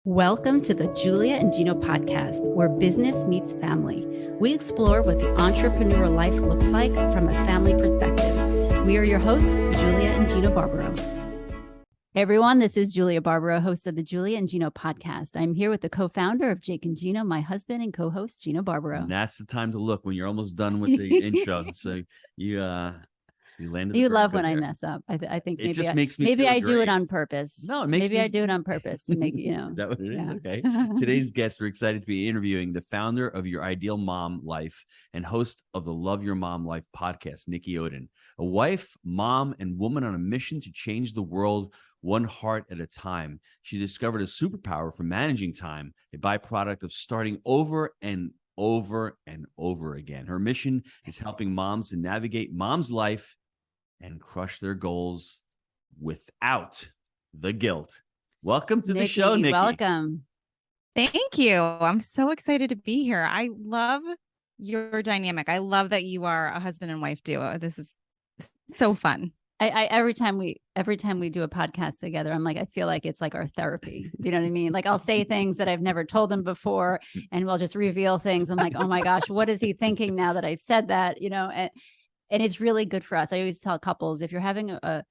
Welcome to the Julia and Gino podcast, where business meets family. We explore what the entrepreneur life looks like from a family perspective. We are your hosts, Julia and Gino Barbaro. Hey everyone, this is Julia Barbaro, host of the Julia and Gino podcast. I'm here with the co-founder of Jake and Gino, my husband and co-host, Gino Barbaro. And that's the time to look when you're almost done with the intro. So you landed. You love when I mess up. I think it just makes me maybe feel I great. do it on purpose. No, it makes maybe I do it on purpose to make Is that what it is? Okay. Today's guest, we're excited to be interviewing the founder of Your Ideal Mom Life and host of the Love Your Mom Life podcast, Nikki Oden, a wife, mom, and woman on a mission to change the world one heart at a time. She discovered a superpower for managing time, a byproduct of starting over and over and over again. Her mission is helping moms to navigate mom's life and crush their goals without the guilt. Welcome to the show, Nikki. Welcome. Thank you. I'm so excited to be here. I love your dynamic. I love that you are a husband and wife duo. This is so fun. I every time we do a podcast together, I'm like, I feel like it's like our therapy. Do you know what I mean? Like I'll say things that I've never told him before, and we'll just reveal things. I'm like, oh my gosh, what is he thinking now that I've said that? You know, and it's really good for us. I always tell couples, if you're having an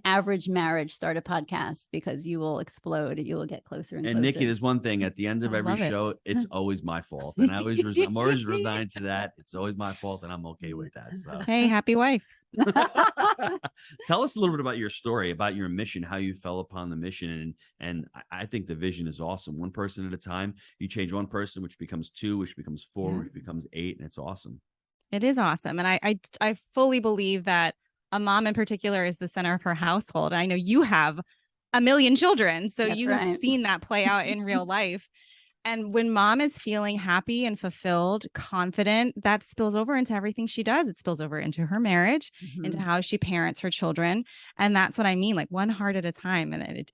average marriage, start a podcast, because you will explode and you will get closer and closer. And Nikki, there's one thing at the end of every show, it's always my fault. And I'm always resigned to that. It's always my fault, and I'm okay with that. So hey, happy wife. Tell us a little bit about your story, about your mission, how you fell upon the mission. And I think the vision is awesome. One person at a time. You change one person, which becomes two, which becomes four, which becomes eight, and it's awesome. It is awesome. And I fully believe that a mom in particular is the center of her household. I know you have a million children, so you have seen that play out in real life. And when mom is feeling happy and fulfilled, confident, that spills over into everything she does. It spills over into her marriage, into how she parents her children. And that's what I mean, like one heart at a time. And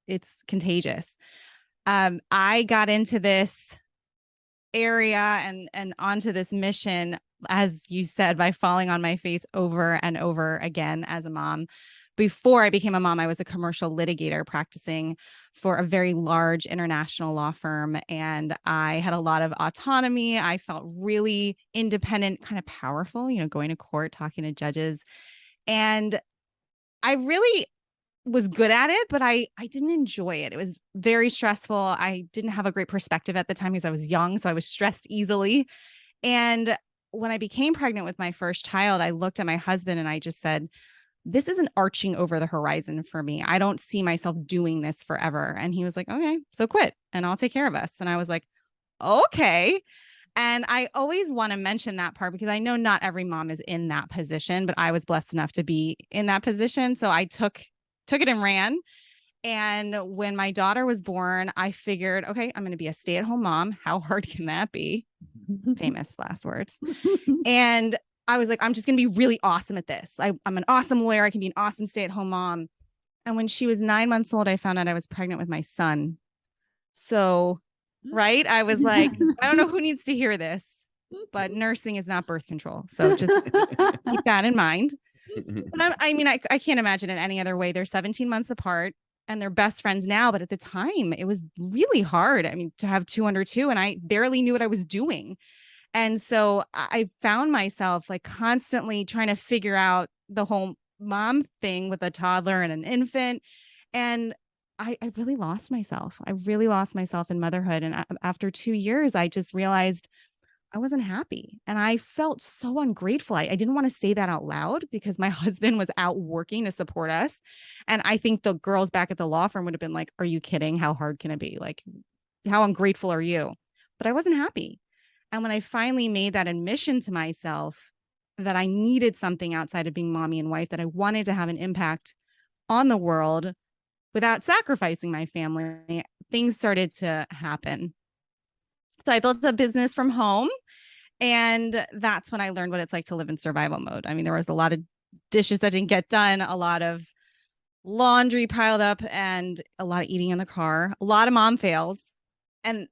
it's contagious. I got into this area and onto this mission, as you said, by falling on my face over and over again as a mom. Before I became a mom, I was a commercial litigator practicing for a very large international law firm, and I had a lot of autonomy. I felt really independent, kind of powerful, going to court, talking to judges. And I really was good at it, but I didn't enjoy it. It was very stressful. I didn't have a great perspective at the time because I was young, so I was stressed easily. And when I became pregnant with my first child, I looked at my husband and I just said, this isn't arching over the horizon for me. I don't see myself doing this forever. And he was like, okay, so quit and I'll take care of us. And I was like, okay. And I always want to mention that part because I know not every mom is in that position, but I was blessed enough to be in that position. So I took it and ran. And when my daughter was born, I figured, okay, I'm going to be a stay-at-home mom. How hard can that be? Famous last words. And I was like, I'm just going to be really awesome at this. I'm an awesome lawyer. I can be an awesome stay-at-home mom. And when she was 9 months old, I found out I was pregnant with my son. So, right. I was like, I don't know who needs to hear this, but nursing is not birth control. So just keep that in mind. But I can't imagine it any other way. They're 17 months apart and they're best friends now. But at the time, it was really hard. I mean, to have two under two, and I barely knew what I was doing. And so I found myself like constantly trying to figure out the whole mom thing with a toddler and an infant. And I really lost myself. I really lost myself in motherhood. And after 2 years, I just realized I wasn't happy. And I felt so ungrateful. I didn't want to say that out loud because my husband was out working to support us. And I think the girls back at the law firm would have been like, are you kidding? How hard can it be? Like, how ungrateful are you? But I wasn't happy. And when I finally made that admission to myself that I needed something outside of being mommy and wife, that I wanted to have an impact on the world without sacrificing my family, things started to happen. So I built a business from home, and that's when I learned what it's like to live in survival mode. I mean, there was a lot of dishes that didn't get done, a lot of laundry piled up, and a lot of eating in the car, a lot of mom fails. And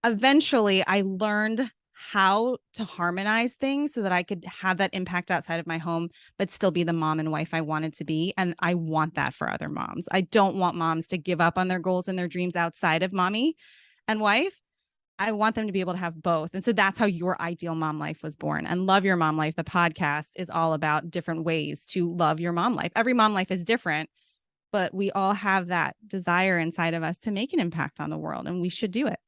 eventually I learned how to harmonize things so that I could have that impact outside of my home, but still be the mom and wife I wanted to be. And I want that for other moms. I don't want moms to give up on their goals and their dreams outside of mommy and wife. I want them to be able to have both. And so that's how Your Ideal Mom Life was born. And Love Your Mom Life, the podcast, is all about different ways to love your mom life. Every mom life is different, but we all have that desire inside of us to make an impact on the world, and we should do it.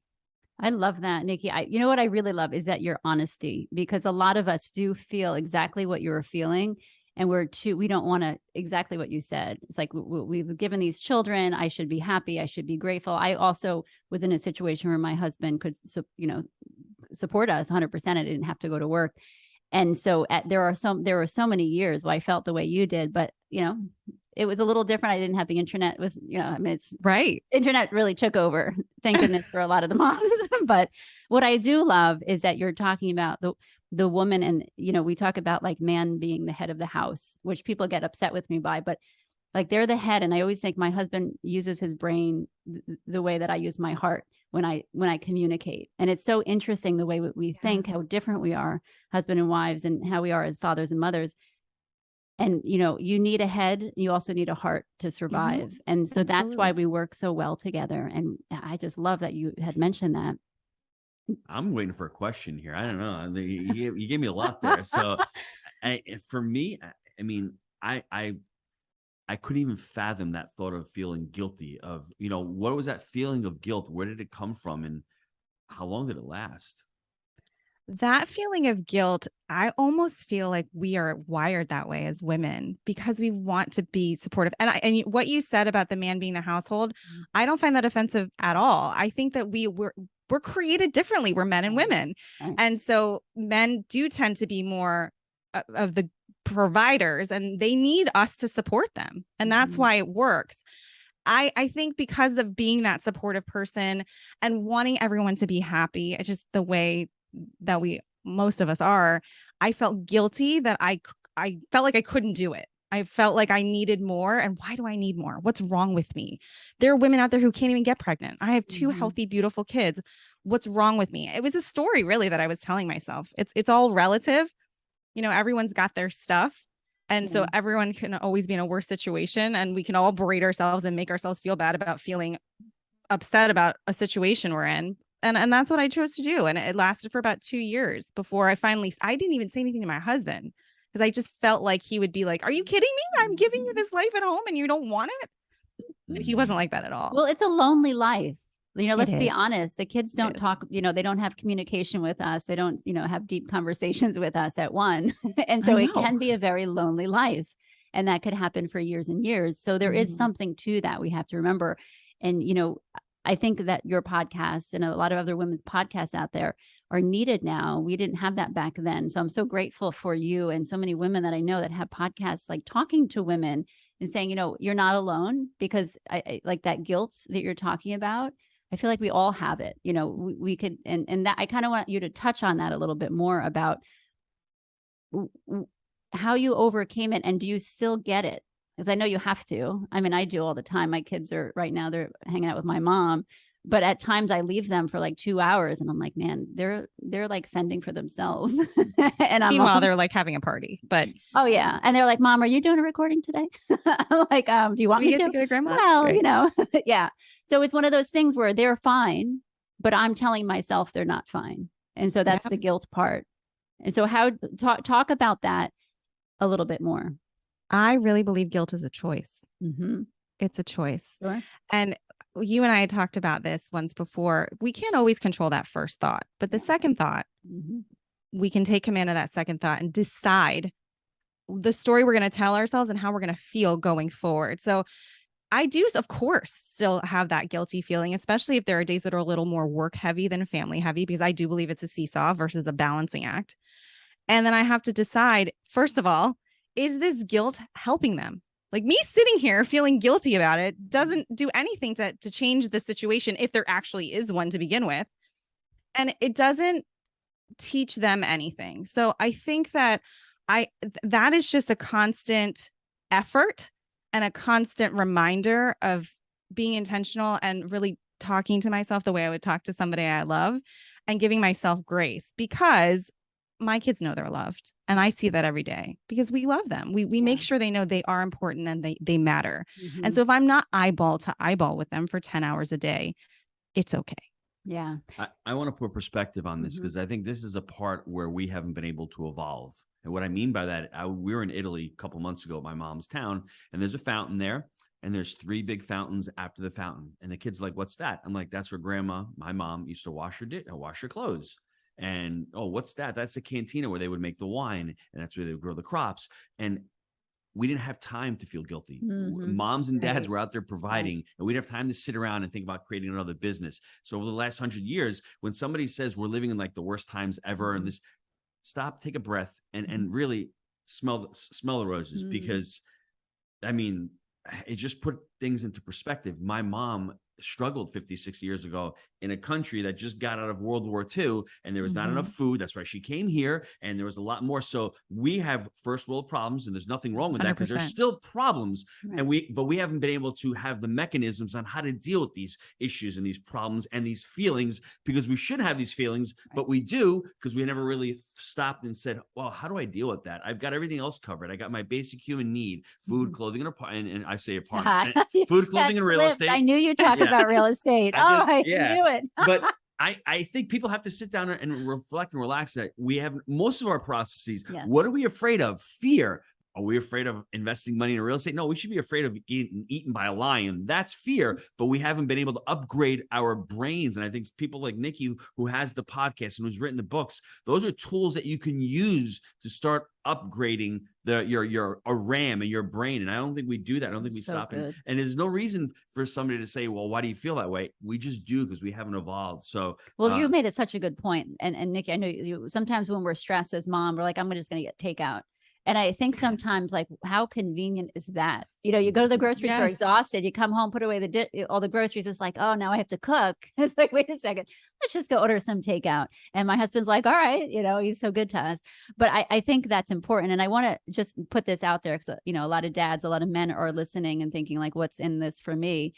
I love that, Nikki. You know what I really love is that your honesty, because a lot of us do feel exactly what you're feeling. And we don't want to exactly what you said. It's like we've given these children, I should be happy. I should be grateful. I also was in a situation where my husband could, support us 100%. I didn't have to go to work. And so there were so many years where I felt the way you did, but it was a little different. I didn't have the internet. It was, it's right. Internet really took over. Thank goodness for a lot of the moms. But what I do love is that you're talking about the woman, and, we talk about like man being the head of the house, which people get upset with me by, but like they're the head. And I always think my husband uses his brain the way that I use my heart when I communicate. And it's so interesting the way we think, how different we are, husband and wives, and how we are as fathers and mothers. And, you need a head, you also need a heart to survive. Mm-hmm. And so That's why we work so well together. And I just love that you had mentioned that. I'm waiting for a question here. I don't know. You gave me a lot there. So for me, I mean, I couldn't even fathom that thought of feeling guilty of, what was that feeling of guilt? Where did it come from? And how long did it last? That feeling of guilt, I almost feel like we are wired that way as women because we want to be supportive. And what you said about the man being the household, I don't find that offensive at all. I think that we're created differently. We're men and women. Right. And so men do tend to be more of the providers, and they need us to support them. And that's why it works. I think because of being that supportive person and wanting everyone to be happy, it's just the way that most of us are, I felt guilty that I felt like I couldn't do it. I felt like I needed more. And why do I need more? What's wrong with me? There are women out there who can't even get pregnant. I have two healthy, beautiful kids. What's wrong with me? It was a story really that I was telling myself. It's all relative. Everyone's got their stuff. And so everyone can always be in a worse situation, and we can all berate ourselves and make ourselves feel bad about feeling upset about a situation we're in. And that's what I chose to do. And it lasted for about 2 years before I didn't even say anything to my husband because I just felt like he would be like, are you kidding me? I'm giving you this life at home and you don't want it. And he wasn't like that at all. Well, it's a lonely life. Let's be honest. The kids don't talk, they don't have communication with us. They don't, have deep conversations with us at one. And so it can be a very lonely life. And that could happen for years and years. So there is something to that we have to remember. And, I think that your podcast and a lot of other women's podcasts out there are needed now. We didn't have that back then. So I'm so grateful for you and so many women that I know that have podcasts, like talking to women and saying, you're not alone, because I like that guilt that you're talking about. I feel like we all have it. We could, and that I kind of want you to touch on that a little bit more about how you overcame it. And do you still get it? Because I know you have to. I mean, I do all the time. My kids are right now, they're hanging out with my mom, but at times I leave them for like 2 hours and I'm like, man, they're like fending for themselves. And meanwhile, they're like having a party, but oh yeah. And they're like, Mom, are you doing a recording today? I'm like, do you want me to? Go to grandma? Well, yeah. So it's one of those things where they're fine, but I'm telling myself they're not fine. And so that's the guilt part. And so talk about that a little bit more. I really believe guilt is a choice. It's a choice. Sure. And you and I had talked about this once before. We can't always control that first thought, but the second thought, we can take command of that second thought and decide the story we're going to tell ourselves and how we're going to feel going forward. So I do, of course, still have that guilty feeling, especially if there are days that are a little more work heavy than family heavy, because I do believe it's a seesaw versus a balancing act. And then I have to decide, first of all, is this guilt helping them? Like me sitting here feeling guilty about it doesn't do anything to change the situation, if there actually is one to begin with. And it doesn't teach them anything. So I think that that is just a constant effort and a constant reminder of being intentional and really talking to myself the way I would talk to somebody I love. and giving myself grace, because my kids know they're loved. And I see that every day because we love them. We make sure they know they are important and they matter. Mm-hmm. And so if I'm not eyeball to eyeball with them for 10 hours a day, it's okay. Yeah. I want to put perspective on this because I think this is a part where we haven't been able to evolve. And what I mean by that, we were in Italy a couple months ago at my mom's town, and there's a fountain there, and there's 3 big fountains after the fountain. And the kid's like, "What's that?" I'm like, "That's where grandma, my mom, used to wash her clothes." And, "Oh, what's that?" "That's a cantina where they would make the wine, and that's where they would grow the crops." And we didn't have time to feel guilty. Moms and dads were out there providing, and we didn't have time to sit around and think about creating another business. So over the last 100 years, when somebody says we're living in like the worst times ever, and this, stop, take a breath, and really smell the roses, because I mean, it just put things into perspective. My mom struggled 50, 60 years ago in a country that just got out of World War II, and there was not enough food. That's why she came here, and there was a lot more. So we have first world problems, and there's nothing wrong with that, because there's still problems. Right. But we haven't been able to have the mechanisms on how to deal with these issues and these problems and these feelings, because we should have these feelings, but we do, because we never really stopped and said, well, how do I deal with that? I've got everything else covered. I got my basic human need, food, clothing, and I say apartments, food, clothing, and real estate. I knew you talked about real estate. I knew it. But I think people have to sit down and reflect and relax that we have most of our processes. Yes. What are we afraid of? Fear. Are we afraid of investing money in real estate? No, we should be afraid of getting eaten by a lion. That's fear, but we haven't been able to upgrade our brains. And I think people like Nikki, who has the podcast and who's written the books, those are tools that you can use to start upgrading your RAM and your brain. And I don't think we do that. I don't think we stop. And there's no reason for somebody to say, well, why do you feel that way? We just do, because we haven't evolved. So, well, you made it such a good point. And Nikki, I know you sometimes when we're stressed as mom, we're like, I'm just going to get takeout. And I think sometimes, like, how convenient is that? You know, you go to the grocery store exhausted, you come home, put away all the groceries. It's like, oh, now I have to cook. It's like, wait a second, let's just go order some takeout. And my husband's like, all right, you know, he's so good to us. But I think that's important. And I want to just put this out there because, you know, a lot of dads, a lot of men are listening and thinking like, what's in this for me?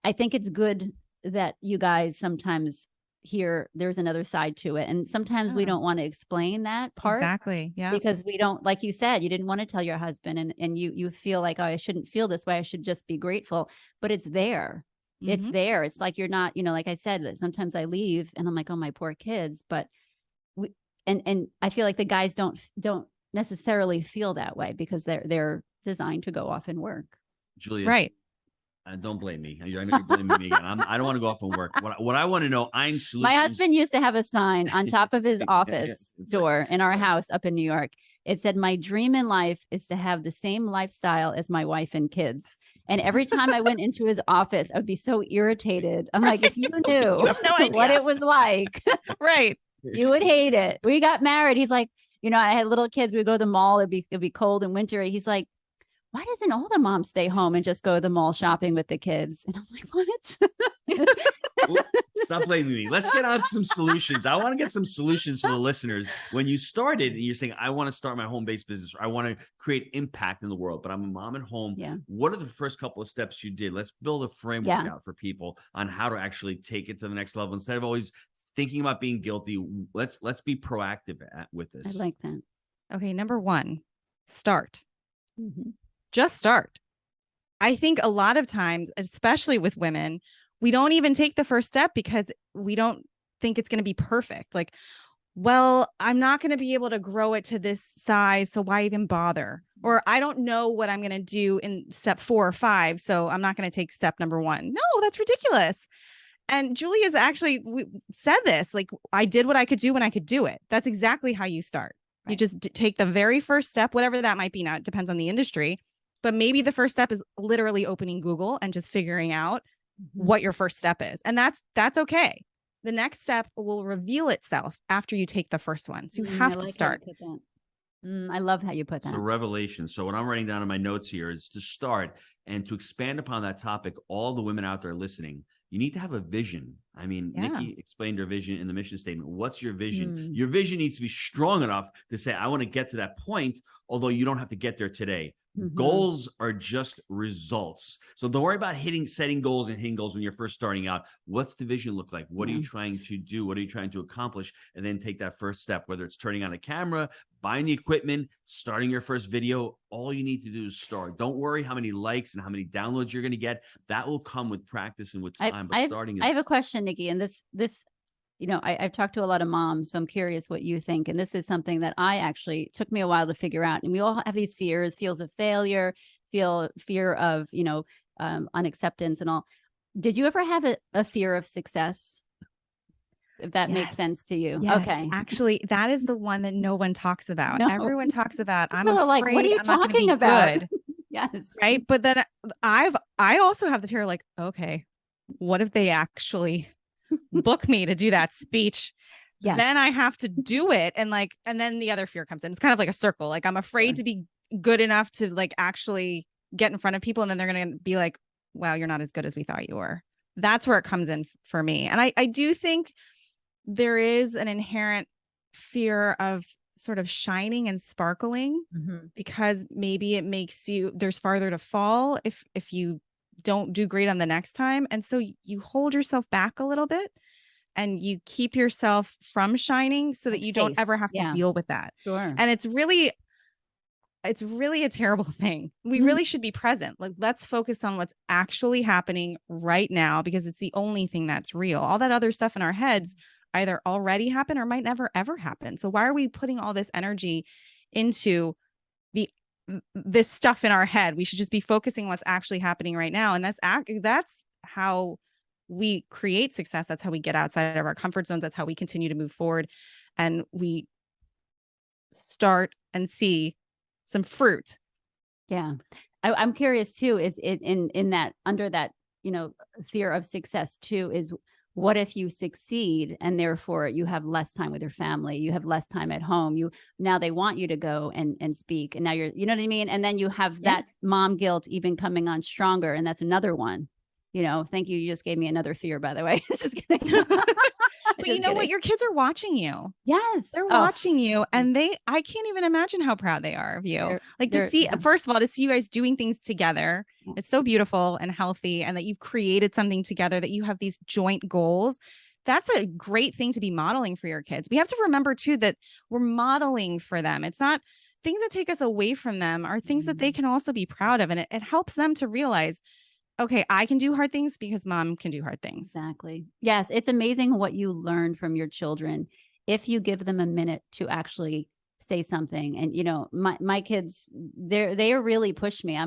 I think it's good that you guys sometimes here there's another side to it, and sometimes we don't want to explain that part because we don't, like you said, you didn't want to tell your husband, and you feel like, oh, I shouldn't feel this way, I should just be grateful, but it's there. It's there. It's like you're not, you know, like I said, sometimes I leave and I'm like, oh, my poor kids, but and I feel like the guys don't necessarily feel that way because they're designed to go off and work. Julia, right? Don't blame me. I know you're blaming me again. I don't want to go off and work. What I want to know, I'm solutions. My husband used to have a sign on top of his office door in our house up in New York. It said, "My dream in life is to have the same lifestyle as my wife and kids." And every time I went into his office, I would be so irritated. I'm like, if you knew what it was like, right, you would hate it. We got married. He's like, you know, I had little kids. We would go to the mall. It'd be cold and wintry. He's like, why doesn't all the moms stay home and just go to the mall shopping with the kids? And I'm like, what? Stop blaming me. Let's get on some solutions. I want to get some solutions for the listeners. When you started and you're saying, I want to start my home-based business, or I want to create impact in the world, but I'm a mom at home. Yeah. What are the first couple of steps you did? Let's build a framework out for people on how to actually take it to the next level. Instead of always thinking about being guilty, let's be proactive with this. I like that. Okay. Number 1, start. Just start. I think a lot of times, especially with women, we don't even take the first step because we don't think it's going to be perfect. Like, well, I'm not going to be able to grow it to this size, so why even bother? Or I don't know what I'm going to do in step 4 or 5, so I'm not going to take step number 1. No, that's ridiculous. And Julia's actually said this, like, I did what I could do when I could do it. That's exactly how you start. Right. You just take the very first step, whatever that might be. Now, it depends on the industry. But maybe the first step is literally opening Google and just figuring out what your first step is. And that's okay. The next step will reveal itself after you take the first one. So you have to start. I love how you put that. So revelation. So what I'm writing down in my notes here is to start. And to expand upon that topic, all the women out there listening, you need to have a vision. I mean, Nikki explained her vision in the mission statement. What's your vision? Your vision needs to be strong enough to say, I want to get to that point, although you don't have to get there today. Goals are just results. So don't worry about setting goals and hitting goals when you're first starting out. What's the vision look like? What are you trying to do? What are you trying to accomplish? And then take that first step, whether it's turning on a camera, buying the equipment, starting your first video. All you need to do is start. Don't worry how many likes and how many downloads you're going to get. That will come with practice and with time. I have a question, Nikki, and this I've talked to a lot of moms, so I'm curious what you think. And this is something that took me a while to figure out. And we all have these fears of failure, fear of, unacceptance and all. Did you ever have a fear of success? If that makes sense to you. Yes. Okay. Actually, that is the one that no one talks about. No. Everyone talks about, I'm afraid like, what are you talking about? Good. Yes. Right. But then I also have the fear like, okay, what if they actually book me to do that speech? Yes. Then I have to do it. And then the other fear comes in. It's kind of like a circle. Like, I'm afraid to be good enough to actually get in front of people. And then they're going to be like, wow, you're not as good as we thought you were. That's where it comes in for me. And I do think there is an inherent fear of sort of shining and sparkling because maybe it makes there's farther to fall if you don't do great on the next time. And so you hold yourself back a little bit and you keep yourself from shining so that you don't ever have to deal with that. Sure. And it's really a terrible thing. We really should be present. Like, let's focus on what's actually happening right now, because it's the only thing that's real. All that other stuff in our heads either already happened or might never, ever happen. So why are we putting all this energy into this stuff in our head? We should just be focusing on what's actually happening right now. And that's how we create success. That's how we get outside of our comfort zones. That's how we continue to move forward. And we start and see some fruit. Yeah. I'm curious too, is it in that, under that, fear of success too, is what if you succeed and therefore you have less time with your family, you have less time at home, now they want you to go and speak, and now you're, you know what I mean? And then you have that mom guilt even coming on stronger. And that's another one. Thank you. You just gave me another fear, by the way. Just kidding. But you know what? Your kids are watching you. Yes. They're watching you. And I can't even imagine how proud they are of you. First of all, to see you guys doing things together. It's so beautiful and healthy. And that you've created something together, that you have these joint goals. That's a great thing to be modeling for your kids. We have to remember too, that we're modeling for them. It's not things that take us away from them, are things that they can also be proud of. And it helps them to realize, okay, I can do hard things because mom can do hard things. Exactly. Yes. It's amazing what you learn from your children if you give them a minute to actually say something. And, my kids, they really push me.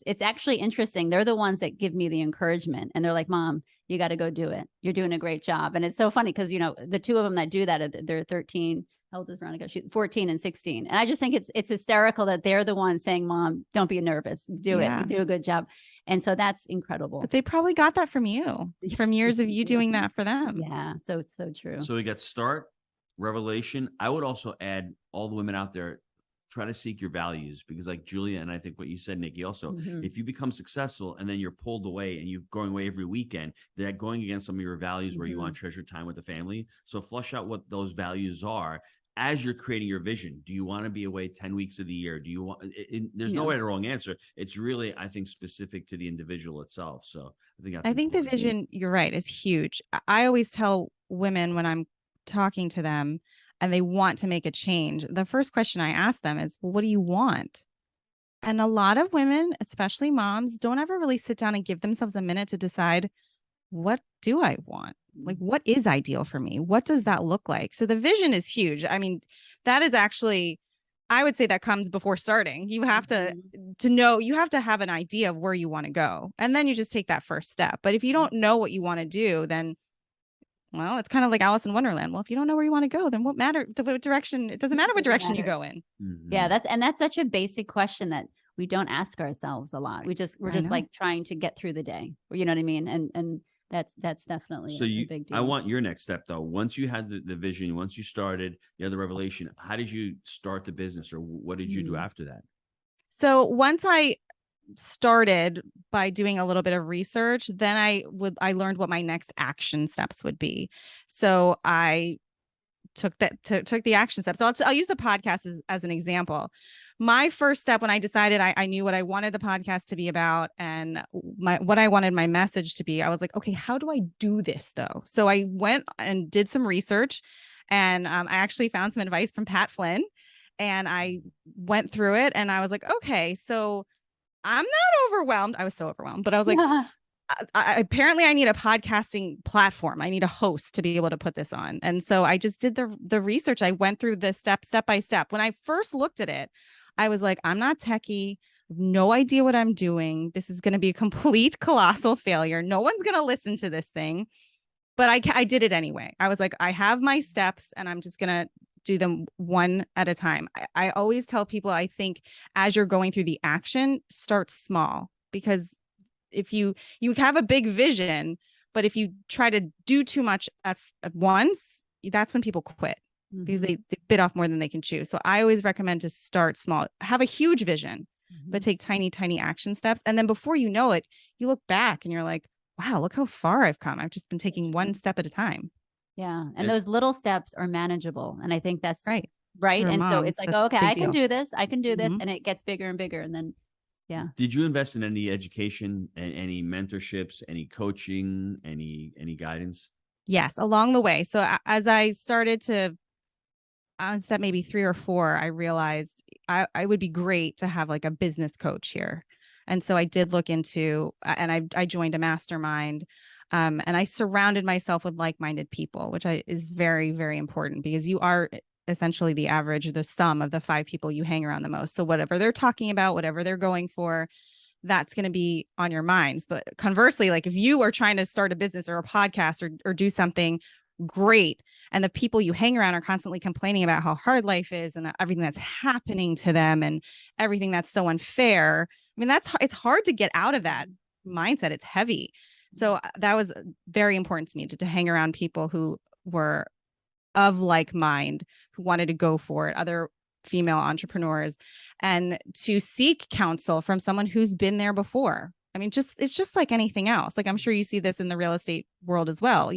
It's actually interesting. They're the ones that give me the encouragement, and they're like, Mom, you got to go do it. You're doing a great job. And it's so funny because, the two of them that do that, they're 13. How old is Veronica? She's 14 and 16. And I just think it's hysterical that they're the ones saying, Mom, don't be nervous. Do it. You do a good job. And so that's incredible. But they probably got that from you, from years of you doing that for them. Yeah. So it's so true. So we got start, revelation. I would also add, all the women out there, try to seek your values, because like Julia, and I think what you said, Nikki, also, if you become successful and then you're pulled away and you're going away every weekend, that going against some of your values where you want to treasure time with the family. So flush out what those values are as you're creating your vision. Do you want to be away 10 weeks of the year? Do you want, there's no right or wrong answer. It's really, I think, specific to the individual itself. So I think the vision, you're right, is huge. I always tell women when I'm talking to them and they want to make a change, the first question I ask them is, well, what do you want? And a lot of women, especially moms, don't ever really sit down and give themselves a minute to decide, what do I want? Like, what is ideal for me? What does that look like? So the vision is huge. I mean, that is actually, I would say that comes before starting. You have to know, you have to have an idea of where you want to go. And then you just take that first step. But if you don't know what you want to do, then, well, it's kind of like Alice in Wonderland. Well, if you don't know where you want to go, then what direction? It doesn't matter what direction you go in. Yeah, that's such a basic question that we don't ask ourselves a lot. We're just like trying to get through the day. You know what I mean? And that's definitely a big deal. I want your next step though. Once you had the vision, once you started, you had the revelation, how did you start the business, or what did you do after that? So once I started by doing a little bit of research. Then I learned what my next action steps would be. So I took the action steps. So I'll use the podcast as an example. My first step when I decided I knew what I wanted the podcast to be about and what I wanted my message to be, I was like, okay, how do I do this though? So I went and did some research, and I actually found some advice from Pat Flynn, and I went through it, and I was like, okay, so I'm not overwhelmed. I was so overwhelmed, but I was like, apparently I need a podcasting platform. I need a host to be able to put this on. And so I just did the research. I went through the step by step. When I first looked at it, I was like, I'm not techie, no idea what I'm doing. This is going to be a complete colossal failure. No one's going to listen to this thing. But I did it anyway. I was like, I have my steps and I'm just going to do them one at a time. I always tell people, I think as you're going through the action, start small, because if you have a big vision, but if you try to do too much at once, that's when people quit, because they bit off more than they can chew. So I always recommend to start small, have a huge vision, but take tiny action steps. And then before you know it, you look back and you're like, wow, look how far I've come. I've just been taking one step at a time. Yeah. And those little steps are manageable. And I think that's right. And moms, so it's like, oh, okay, I can do this. I can do this. Mm-hmm. And it gets bigger and bigger. And then, yeah. Did you invest in any education and any mentorships, any coaching, any guidance? Yes, along the way. So as I started to, on step maybe 3 or 4, I realized I would be great to have like a business coach here. And so I did look into, and I joined a mastermind, and I surrounded myself with like-minded people, which is very, very important, because you are essentially the sum of the 5 people you hang around the most. So whatever they're talking about, whatever they're going for, that's going to be on your minds. But conversely, like if you are trying to start a business or a podcast or do something great, and the people you hang around are constantly complaining about how hard life is and everything that's happening to them and everything that's so unfair, I mean, it's hard to get out of that mindset. It's heavy. So that was very important to me to hang around people who were of like mind, who wanted to go for it, other female entrepreneurs, and to seek counsel from someone who's been there before. I mean, it's just like anything else. Like, I'm sure you see this in the real estate world as well.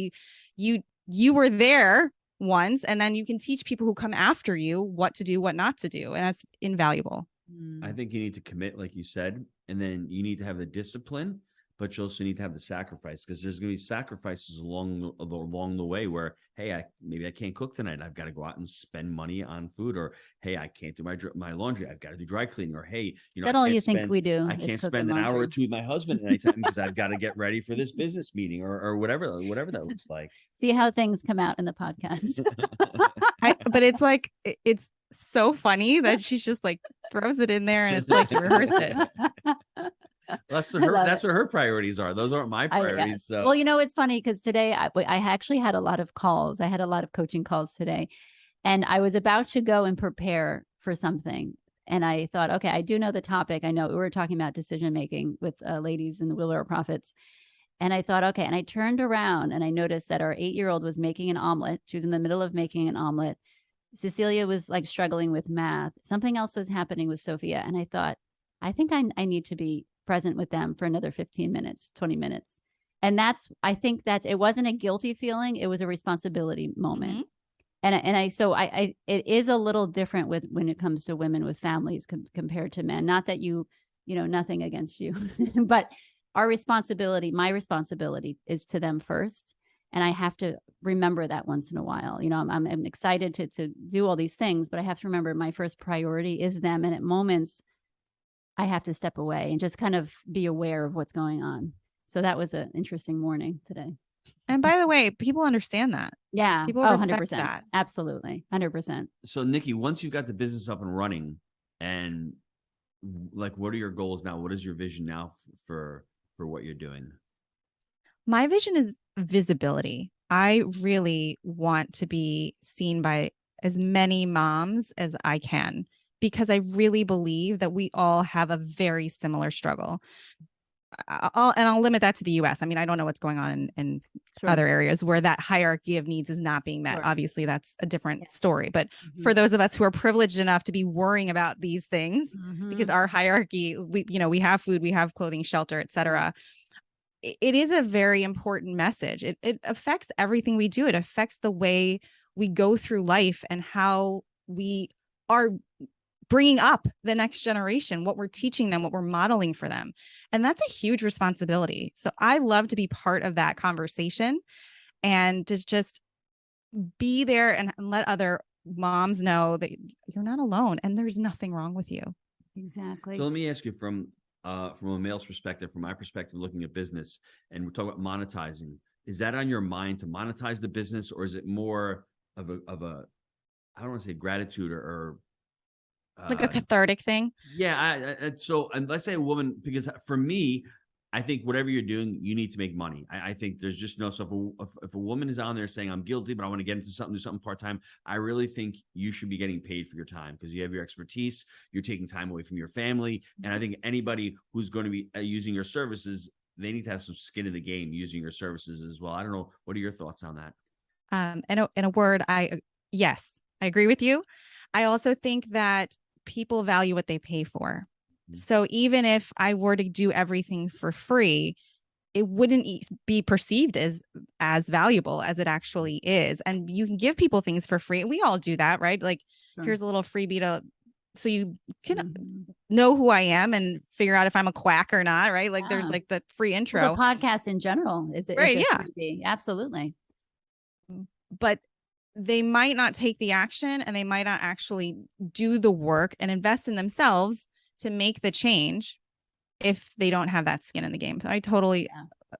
You were there once, and then you can teach people who come after you what to do, what not to do. And that's invaluable. I think you need to commit, like you said, and then you need to have the discipline, but you also need to have the sacrifice, because there's going to be sacrifices along the way where, hey, maybe I can't cook tonight. I've got to go out and spend money on food, or hey, I can't do my laundry. I've got to do dry cleaning, or hey, that's all you think we do. I can't spend an hour or two with my husband anytime because I've got to get ready for this business meeting or whatever that looks like. See how things come out in the podcast. But it's like, it's so funny that she's just like throws it in there and it's like you rehearsed it. That's what her priorities are. Those aren't my priorities. So. Well, it's funny because today I actually had a lot of calls. I had a lot of coaching calls today, and I was about to go and prepare for something. And I thought, okay, I do know the topic. I know we were talking about decision making with ladies in the Wheelbarrow Profits. And I thought, okay. And I turned around and I noticed that our 8-year-old was making an omelet. She was in the middle of making an omelet. Cecilia was like struggling with math. Something else was happening with Sophia. And I thought, I think I need to be present with them for another 15 minutes, 20 minutes. And I think it wasn't a guilty feeling. It was a responsibility moment. Mm-hmm. It is a little different when it comes to women with families compared to men. Not that nothing against you, but my responsibility is to them first. And I have to remember that once in a while. I'm excited to do all these things, but I have to remember my first priority is them. And at moments, I have to step away and just kind of be aware of what's going on. So that was an interesting morning today. And by the way, people understand that. Yeah. People respect 100%. that. Absolutely. 100%. So Nikki, once you've got the business up and running, and like, what are your goals now? What is your vision now for what you're doing? My vision is visibility. I really want to be seen by as many moms as I can, because I really believe that we all have a very similar struggle. I'll limit that to the US. I mean, I don't know what's going on in other areas where that hierarchy of needs is not being met. Obviously, that's a different story. But for those of us who are privileged enough to be worrying about these things, because our hierarchy, we have food, we have clothing, shelter, etc. It is a very important message. It affects everything we do. It affects the way we go through life and how we are bringing up the next generation, what we're teaching them, what we're modeling for them. And that's a huge responsibility. So I love to be part of that conversation and to just be there and let other moms know that you're not alone and there's nothing wrong with you. Exactly. So let me ask you from a male's perspective, from my perspective, looking at business, and we're talking about monetizing. Is that on your mind to monetize the business, or is it more of a I don't want to say gratitude or like a cathartic thing? Yeah. So, and let's say a woman, because for me, I think whatever you're doing, you need to make money. I think there's just no, so if a woman is on there saying, I'm guilty, but I want to get into something, do something part-time, I really think you should be getting paid for your time because you have your expertise, you're taking time away from your family. And I think anybody who's going to be using your services, they need to have some skin in the game using your services as well. I don't know. What are your thoughts on that? In a word, yes, I agree with you. I also think that people value what they pay for. So even if I were to do everything for free, it wouldn't be perceived as valuable as it actually is. And you can give people things for free. We all do that, right? Like, here's a little freebie so you can know who I am and figure out if I'm a quack or not, right? Like there's like the free intro. Well, the podcast in general is right. Yeah, freebie. Absolutely. But they might not take the action and they might not actually do the work and invest in themselves to make the change if they don't have that skin in the game. So I totally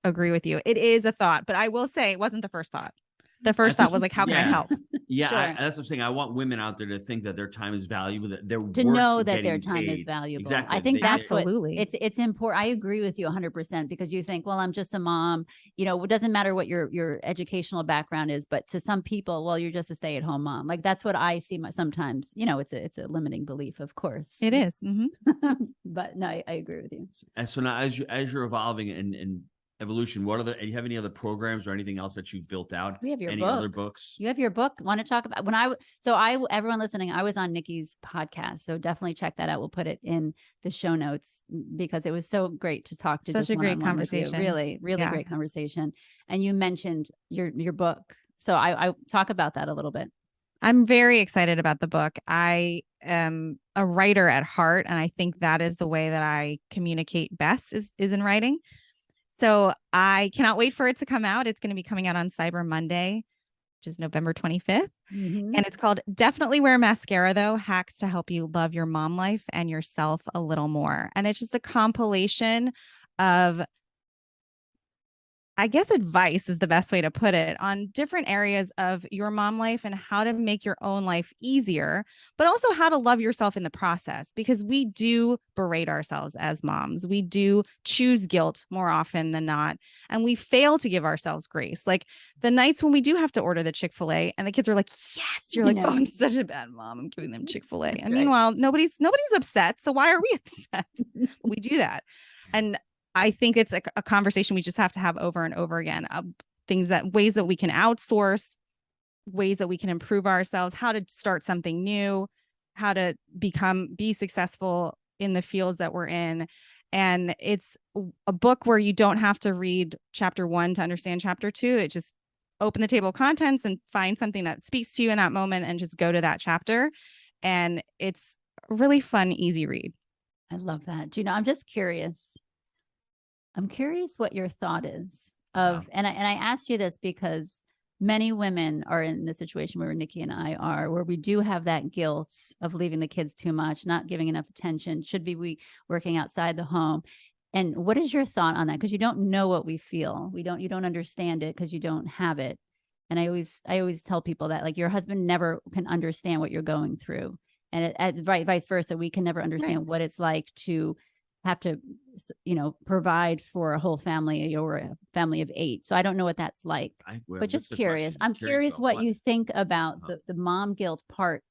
agree with you. It is a thought, but I will say it wasn't the first thought. The first thought was like, how can I help? Yeah, sure. That's what I'm saying. I want women out there to think that their time is valuable, that they're to know that their time is valuable. Exactly. I think that's absolutely it's important. I agree with you 100% because you think, well, I'm just a mom. You know, it doesn't matter what your educational background is, but to some people, well, you're just a stay-at-home mom. Like that's what I see sometimes. You know, it's a limiting belief, of course. It is. But no, I agree with you. And so now, as you're evolving and evolution, do you have any other programs or anything else that you've built out? We have your any book. Other books? You have your book. Want to talk about everyone listening, I was on Nikki's podcast, so definitely check that out. We'll put it in the show notes because it was so great to talk to. Such a great conversation. Really great conversation. And you mentioned your book, so I talk about that a little bit. I'm very excited about the book. I am a writer at heart, and I think that is the way that I communicate best is in writing. So I cannot wait for it to come out. It's going to be coming out on Cyber Monday, which is November 25th. And it's called Definitely Wear Mascara, though, Hacks to Help You Love Your Mom Life and Yourself a Little More. And it's just a compilation of, I guess, advice is the best way to put it, on different areas of your mom life and how to make your own life easier, but also how to love yourself in the process, because we do berate ourselves as moms. We do choose guilt more often than not, and we fail to give ourselves grace. Like the nights when we do have to order the Chick-fil-A and the kids are like, yes, you're like, oh, I'm such a bad mom, I'm giving them Chick-fil-A. And meanwhile, nobody's upset. So why are we upset? We do that. And I think it's a conversation we just have to have over and over again. Ways that we can outsource, ways that we can improve ourselves, how to start something new, how to be successful in the fields that we're in. And it's a book where you don't have to read chapter 1 to understand chapter 2. It just open the table of contents and find something that speaks to you in that moment and just go to that chapter. And it's a really fun, easy read. I love that. Gino, I'm just curious. I'm curious what your thought is of, and I asked you this because many women are in the situation where Nikki and I are, where we do have that guilt of leaving the kids too much, not giving enough attention. Should we working outside the home? And what is your thought on that? Because you don't know what we feel. You don't understand it because you don't have it. And I always tell people that, like, your husband never can understand what you're going through, and vice versa. We can never understand what it's like to have to, provide for a whole family or a family of 8. So I don't know what that's like, but just curious. I'm curious what you think about the mom guilt part.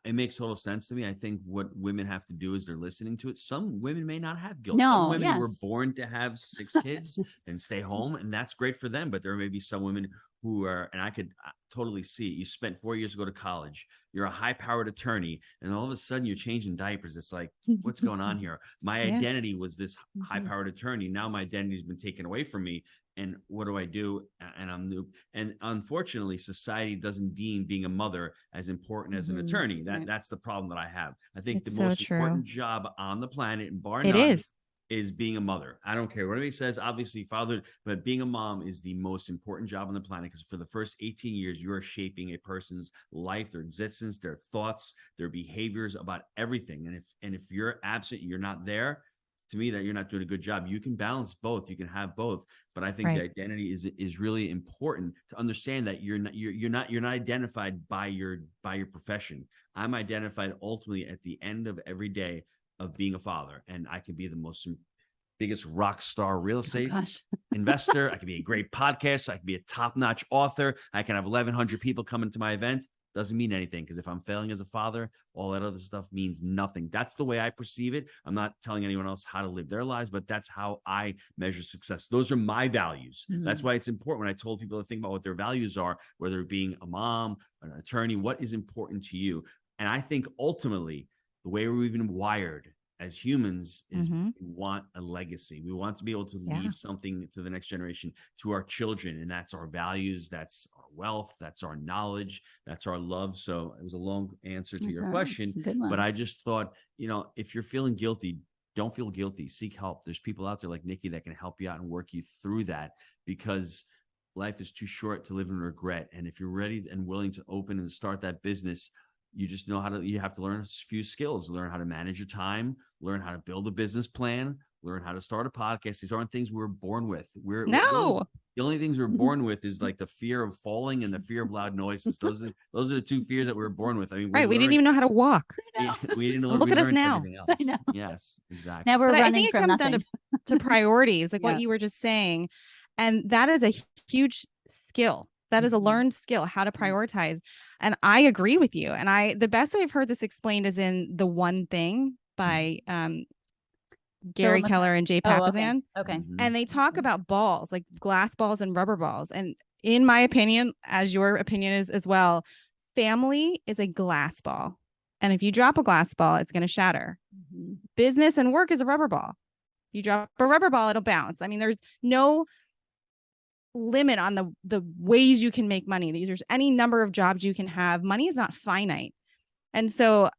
it makes total sense to me. I think what women have to do is they're listening to it. Some women may not have guilt. No, some women were yes. born to have 6 kids and stay home, and that's great for them. But there may be some women who are, and I could totally see it. You spent 4 years to go to college. You're a high-powered attorney, and all of a sudden you're changing diapers. It's like, what's going on here? My identity was this high-powered attorney. Now my identity has been taken away from me. And what do I do? And I'm new. And unfortunately, society doesn't deem being a mother as important as an attorney. That's the problem that I have. I think the most important job on the planet, and bar none, is being a mother. I don't care what anybody says, obviously father, but being a mom is the most important job on the planet, because for the first 18 years, you are shaping a person's life, their existence, their thoughts, their behaviors, about everything. And if you're absent, you're not there, to me, that you're not doing a good job. You can balance both. You can have both. But I think the identity is really important to understand that you're not identified by your profession. I'm identified ultimately at the end of every day of being a father. And I can be the biggest rock star real estate investor. I can be a great podcaster. I can be a top-notch author. I can have 1,100 people coming to my event. Doesn't mean anything, because if I'm failing as a father, all that other stuff means nothing. That's the way I perceive it. I'm not telling anyone else how to live their lives, but that's how I measure success. Those are my values. That's why it's important when I told people to think about what their values are, whether being a mom, an attorney, what is important to you. And I think ultimately the way we've been wired as humans is we want a legacy. We want to be able to leave something to the next generation, to our children. And that's our values. That's our wealth. That's our knowledge. That's our love. So it was a long answer to your question, but I just thought, if you're feeling guilty, don't feel guilty. Seek help. There's people out there like Nikki that can help you out and work you through that, because life is too short to live in regret. And if you're ready and willing to open and start that business, you just know you have to learn a few skills, learn how to manage your time, learn how to build a business plan, learn how to start a podcast. These aren't things we're born with. The only things we're born with is like the fear of falling and the fear of loud noises. Those are the 2 fears that we were born with. I mean, we didn't even know how to walk. We didn't learn. Look at us now. Yes, exactly. Now we're running. I think it from comes nothing. down to priorities, like what you were just saying. And that is a huge skill. That is a learned skill, how to prioritize. And I agree with you. And the best way I've heard this explained is in The One Thing by Gary Keller and Jay Papasan. Okay. And they talk about balls, like glass balls and rubber balls. And in my opinion, as your opinion is as well, family is a glass ball. And if you drop a glass ball, it's going to shatter. Business and work is a rubber ball. If you drop a rubber ball, it'll bounce. I mean, there's no limit on the ways you can make money. There's any number of jobs you can have. Money is not finite. And so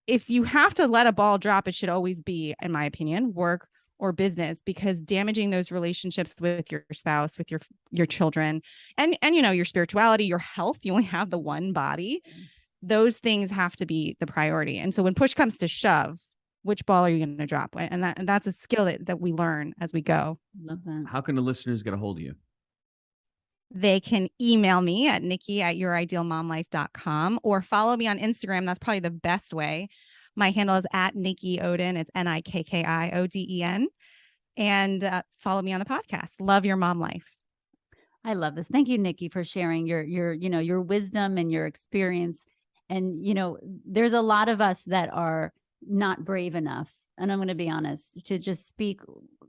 if you have to let a ball drop, it should always be, in my opinion, work or business, because damaging those relationships with your spouse, with your children, and your spirituality, your health, you only have the one body. Those things have to be the priority. And so when push comes to shove, which ball are you going to drop? And that's a skill that we learn as we go. Love that. How can the listeners get a hold of you? They can email me at nikki@youridealmomlife.com or follow me on Instagram. That's probably the best way. My handle is at Nikki Oden. It's NIKKIODEN. And follow me on the podcast. Love Your Mom Life. I love this. Thank you, Nikki, for sharing your wisdom and your experience. And, there's a lot of us that are not brave enough, and I'm going to be honest, to just speak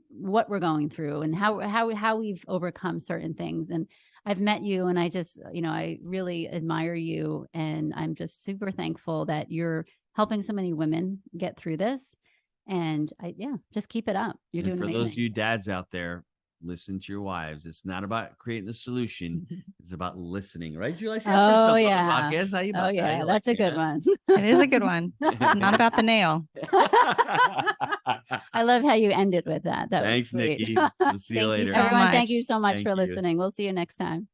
what we're going through and how we've overcome certain things. And I've met you, and I just, I really admire you, and I'm just super thankful that you're helping so many women get through this. And just keep it up. You're doing amazing. For those of you dads out there, listen to your wives. It's not about creating a solution. It's about listening, right? Julie? Oh, yeah. Podcast. How you about yeah. that? That's a good one. It is a good one. Not about the nail. I love how you ended with that. Thanks, Nikki. We'll see you later. Everyone, thank you so much for listening. We'll see you next time.